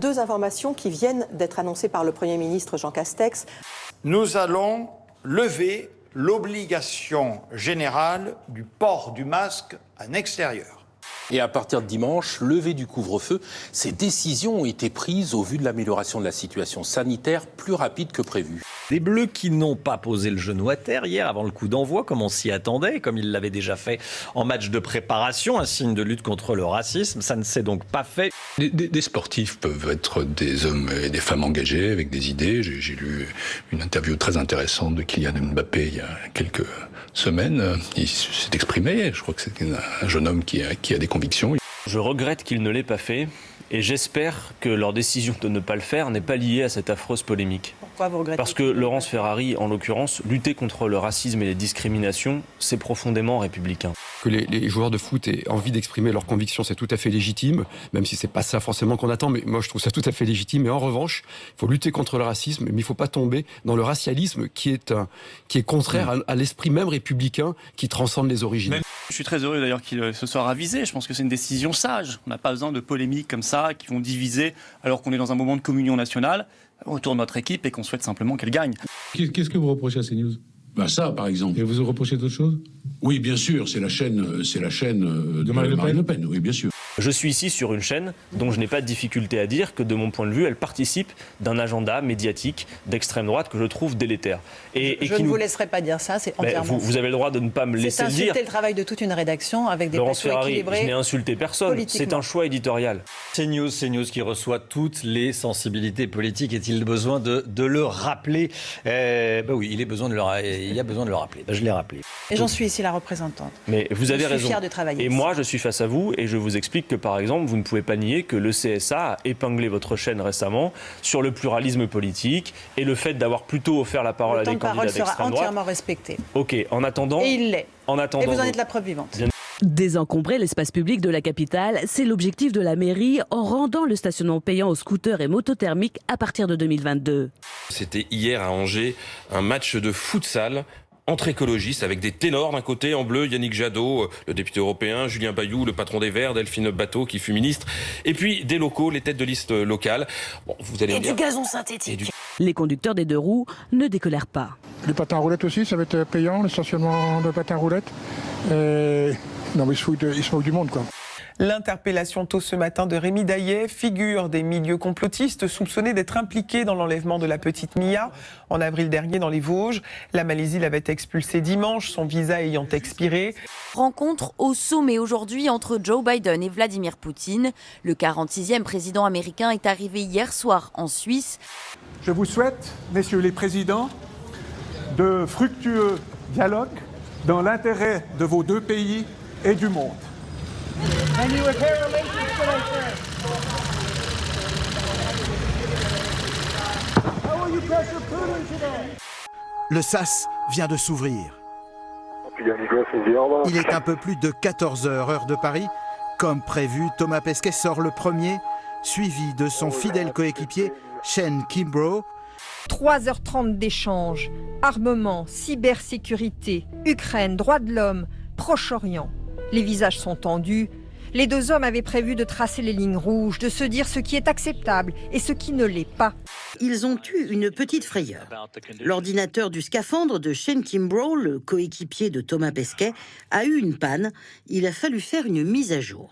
Deux informations qui viennent d'être annoncées par le Premier ministre Jean Castex. Nous allons lever l'obligation générale du port du masque en extérieur. Et à partir de dimanche, levée du couvre-feu, ces décisions ont été prises au vu de l'amélioration de la situation sanitaire plus rapide que prévu. Des Bleus qui n'ont pas posé le genou à terre hier avant le coup d'envoi, comme on s'y attendait, comme ils l'avaient déjà fait en match de préparation, un signe de lutte contre le racisme. Ça ne s'est donc pas fait. Des sportifs peuvent être des hommes et des femmes engagés avec des idées. J'ai lu une interview très intéressante de Kylian Mbappé il y a quelques semaines. Il s'est exprimé. Je crois que c'est un jeune homme qui a des convictions. Je regrette qu'il ne l'ait pas fait et j'espère que leur décision de ne pas le faire n'est pas liée à cette affreuse polémique. Pourquoi vous regrettez ? Parce que Laurence Ferrari, en l'occurrence, lutter contre le racisme et les discriminations, c'est profondément républicain. Que les joueurs de foot aient envie d'exprimer leurs convictions, c'est tout à fait légitime, même si c'est pas ça forcément qu'on attend, mais moi je trouve ça tout à fait légitime. Mais en revanche, il faut lutter contre le racisme, mais il ne faut pas tomber dans le racialisme qui est contraire à l'esprit même républicain qui transcende les origines. Je suis très heureux d'ailleurs qu'il se soit ravisé. Je pense que c'est une décision sage. On n'a pas besoin de polémiques comme ça qui vont diviser alors qu'on est dans un moment de communion nationale autour de notre équipe et qu'on souhaite simplement qu'elle gagne. Qu'est-ce que vous reprochez à CNews ? Ça, par exemple. Et vous reprochez d'autres choses ? Oui, bien sûr, c'est la chaîne de Marine Le Pen, oui, bien sûr. Je suis ici sur une chaîne dont je n'ai pas de difficulté à dire que, de mon point de vue, elle participe d'un agenda médiatique d'extrême droite que je trouve délétère. Je ne vous laisserai pas dire ça, c'est entièrement vous avez le droit de ne pas me laisser le dire. C'est insulter le travail de toute une rédaction avec des Laurence plateaux Ferrari, équilibrés. je n'ai insulté personne, c'est un choix éditorial. CNews qui reçoit toutes les sensibilités politiques. Est-il besoin de le rappeler ? Oui, il y a besoin de le rappeler. Je l'ai rappelé. Et j'en suis ici la représentante. Mais vous avez raison. Je suis fière de travailler et ici. moi, je suis face à vous et je vous explique que, par exemple, vous ne pouvez pas nier que le CSA a épinglé votre chaîne récemment sur le pluralisme politique et le fait d'avoir plutôt offert la parole à des candidats d'extrême droite. Le temps de parole sera entièrement respecté. Ok, en attendant... Et il l'est. En attendant, et vous en êtes la preuve vivante. Désencombrer l'espace public de la capitale, c'est l'objectif de la mairie en rendant le stationnement payant aux scooters et motos thermiques à partir de 2022. C'était hier à Angers un match de futsal entre écologistes avec des ténors d'un côté en bleu, Yannick Jadot, le député européen, Julien Bayou, le patron des Verts, Delphine Batteau qui fut ministre, et puis des locaux, les têtes de liste locales. Bon, vous allez et du gazon synthétique. Les conducteurs des deux roues ne décolèrent pas. Les patins à roulettes aussi, ça va être payant, le stationnement de patins à roulettes. Non mais ils se moquent du monde quoi. L'interpellation tôt ce matin de Rémi Daillet, figure des milieux complotistes soupçonnés d'être impliqués dans l'enlèvement de la petite Mia en avril dernier dans les Vosges. La Malaisie l'avait expulsée dimanche, son visa ayant expiré. Rencontre au sommet aujourd'hui entre Joe Biden et Vladimir Poutine. Le 46e président américain est arrivé hier soir en Suisse. Je vous souhaite, messieurs les présidents, de fructueux dialogues dans l'intérêt de vos deux pays et du monde. Le SAS vient de s'ouvrir. Il est un peu plus de 14h, heure de Paris. Comme prévu, Thomas Pesquet sort le premier, suivi de son fidèle coéquipier, Shane Kimbrough. 3h30 d'échanges, armement, cybersécurité, Ukraine, droits de l'homme, Proche-Orient. Les visages sont tendus. Les deux hommes avaient prévu de tracer les lignes rouges, de se dire ce qui est acceptable et ce qui ne l'est pas. Ils ont eu une petite frayeur. L'ordinateur du scaphandre de Shane Kimbrough, le coéquipier de Thomas Pesquet, a eu une panne. Il a fallu faire une mise à jour.